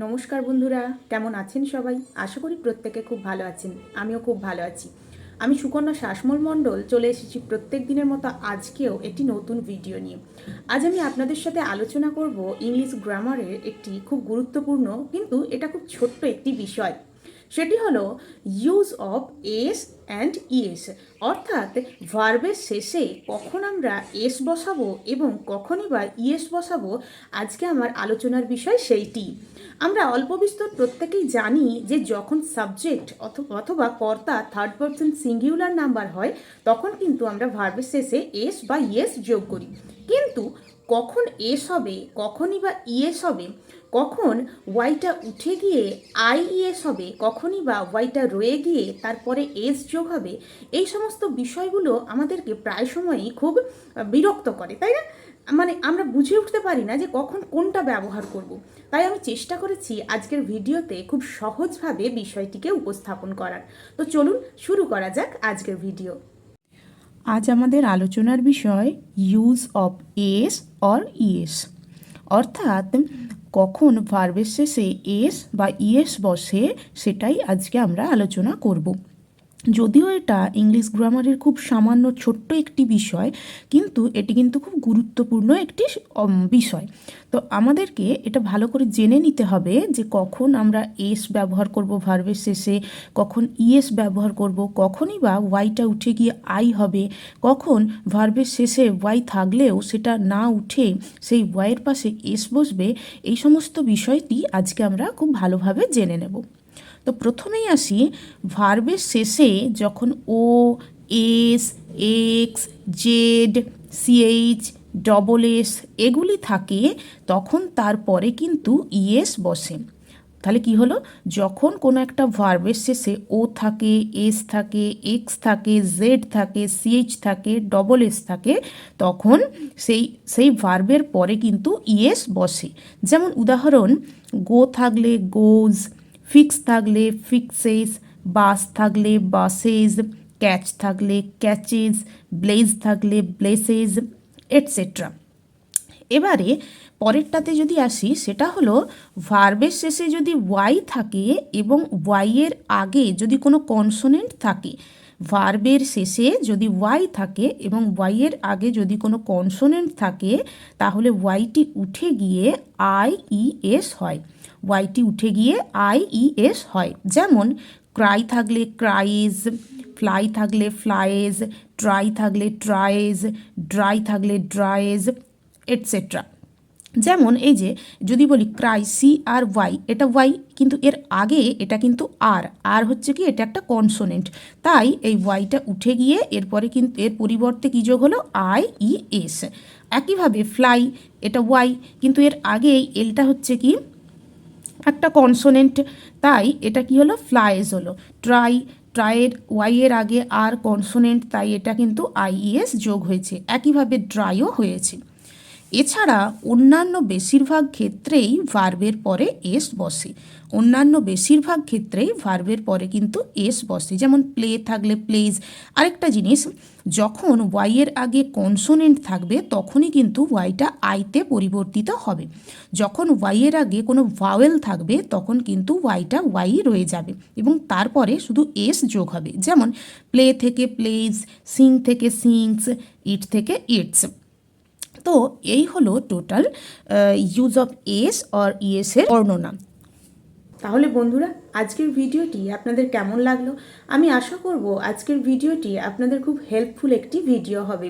নমস্কার বন্ধুরা, কেমন আছেন সবাই? আশা করি প্রত্যেকে খুব ভালো আছেন। আমিও খুব ভালো আছি। আমি সুকন্যা শাসমল মণ্ডল চলে এসেছি প্রত্যেক দিনের মতো আজকেও একটি নতুন ভিডিও নিয়ে। আজ আমি আপনাদের সাথে আলোচনা করব ইংলিশ গ্রামারের একটি খুব গুরুত্বপূর্ণ কিন্তু এটা খুব ছোট্ট একটি বিষয়। সেটি হলো use of S and ES, অর্থাৎ ভার্বের শেষে কখন আমরা এস বসাবো এবং কখনই বা ইএস বসাবো। আজকে আমার আলোচনার বিষয় সেইটি। আমরা অল্প বিস্তর প্রত্যেকেই জানি যে যখন সাবজেক্ট অথবা কর্তা থার্ড পারসন সিঙ্গুলার নাম্বার হয় তখন কিন্তু আমরা ভার্বের শেষে এস বা ইএস যোগ করি। কিন্তু কখন এস হবে, কখনই বা ইএস হবে, কখন ওয়াইটা উঠে গিয়ে আইইএস হবে, কখনই বা ওয়াইটা রয়ে গিয়ে তারপরে এস যোগ হবে, এই সমস্ত বিষয়গুলো আমাদেরকে প্রায় সময়ই খুব বিরক্ত করে, তাই না? মানে আমরা বুঝে উঠতে পারি না যে কখন কোনটা ব্যবহার করব। তাই আমি চেষ্টা করেছি আজকের ভিডিওতে খুব সহজভাবে বিষয়টিকে উপস্থাপন করার। তো চলুন শুরু করা যাক আজকের ভিডিও। আজ আমাদের আলোচনার বিষয় use of S or ES, অর্থাৎ কখন ভার্বের শেষে এস বা ইএস বসে সেটাই আজকে আমরা আলোচনা করব। যদিও এটা ইংলিশ গ্রামারের খুব সামান্য ছোট্ট একটি বিষয়, কিন্তু এটি কিন্তু খুব গুরুত্বপূর্ণ একটি বিষয়। তো আমাদেরকে এটা ভালো করে জেনে নিতে হবে যে কখন আমরা এস ব্যবহার করব ভার্বের শেষে, কখন ইএস ব্যবহার করব, কখনই বা ওয়াইটা উঠে গিয়ে আই হবে, কখন ভার্বের শেষে ওয়াই থাকলেও সেটা না উঠে সেই ওয়াইয়ের পাশে এস বসবে। এই সমস্ত বিষয়টি আজকে আমরা খুব ভালোভাবে জেনে নেব। তো প্রথমেই আসি, ভার্বের শেষে যখন O, S, X, Z, CH, double S এগুলি থাকে তখন তারপরে কিন্তু ইএস বসে। তাহলে কি হলো, যখন কোনো একটা ভার্বের শেষে ও থাকে, এস থাকে, এক্স থাকে, জেড থাকে, সিএইচ থাকে, ডবল এস থাকে, তখন সেই ভার্বের পরে কিন্তু ইএস বসে। যেমন উদাহরণ, গো থাকলে গোজ, ফিক্স থাকলে ফিক্সেস, বাস থাকলে বাসেস, ক্যাচ থাকলে ক্যাচেস, ব্লেজ থাকলে ব্লেসেস, এটসেট্রা। এবারে পরেরটাতে যদি আসি, সেটা হলো ভার্বের শেষে যদি ওয়াই থাকে এবং ওয়াইয়ের আগে যদি কোনো কনসোনেন্ট থাকে, ভার্বের শেষে যদি ওয়াই থাকে এবং ওয়াইয়ের আগে যদি কোনো কনসোনেন্ট থাকে, তাহলে ওয়াইটি উঠে গিয়ে আইইএস হয়। ওয়াইটি উঠে গিয়ে আইইএস হয়। যেমন ক্রাই থাকলে ক্রাইজ, ফ্লাই থাকলে ফ্লাইজ, ট্রাই থাকলে ট্রাইজ, ড্রাই থাকলে ড্রাইজ, এটসেট্রা। যেমন এই যে যদি বলি ক্রাই, সি আর ওয়াই, এটা ওয়াই কিন্তু এর আগে এটা কিন্তু আর হচ্ছে কি, এটা একটা কনসোনেন্ট, তাই এই ওয়াইটা উঠে গিয়ে এরপরে কিন্তু এর পরিবর্তে কী যোগ হলো, আইইএস। একইভাবে ফ্লাই, এটা ওয়াই কিন্তু এর আগে এই এলটা হচ্ছে কি একটা কনসোনেন্ট, তাই এটা কি হলো, ফ্লাইজ হলো। ট্রাইয়ের ওয়াইয়ের আগে আর কনসোনেন্ট, তাই এটা কিন্তু আইইএস যোগ হয়েছে। একইভাবে ড্রাইও হয়েছে। এছাড়া অন্যান্য বেশিরভাগ ক্ষেত্রেই ভার্বের পরে এস বসে। অন্যান্য বেশিরভাগ ক্ষেত্রেই ভার্বের পরে কিন্তু এস বসে। যেমন প্লে থাকলে প্লেজ। আরেকটা জিনিস, যখন ওয়াইয়ের আগে কনসোনেন্ট থাকবে তখনই কিন্তু ওয়াইটা আইতে পরিবর্তিত হবে। যখন ওয়াইয়ের আগে কোনো ভাওয়েল থাকবে তখন কিন্তু ওয়াইটা ওয়াই রয়ে যাবে এবং তারপরে শুধু এস যোগ হবে। যেমন প্লে থেকে প্লেজ, সিং থেকে সিংস, ইট থেকে ইটস। তো এই হলো total use of S or ES এর বর্ণনা। তাহলে বন্ধুরা, আজকের ভিডিওটি আপনাদের কেমন লাগলো? আমি আশা করব আজকের ভিডিওটি আপনাদের খুব হেল্পফুল একটি ভিডিও হবে।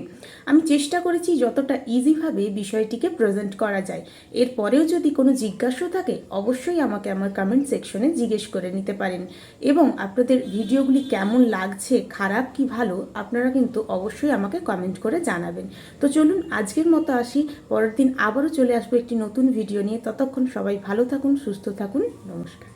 আমি চেষ্টা করেছি যতটা ইজিভাবে বিষয়টিকে প্রেজেন্ট করা যায়। এরপরেও যদি কোনো জিজ্ঞাসা থাকে অবশ্যই আমাকে আমার কমেন্ট সেকশনে জিজ্ঞেস করে নিতে পারেন, এবং আপনাদের ভিডিওগুলি কেমন লাগছে, খারাপ কি ভালো, আপনারা কিন্তু অবশ্যই আমাকে কমেন্ট করে জানাবেন। তো চলুন আজকের মতো আসি, পরের দিন আবারও চলে আসবো একটি নতুন ভিডিও নিয়ে। ততক্ষণ সবাই ভালো থাকুন, সুস্থ থাকুন। নমস্কার।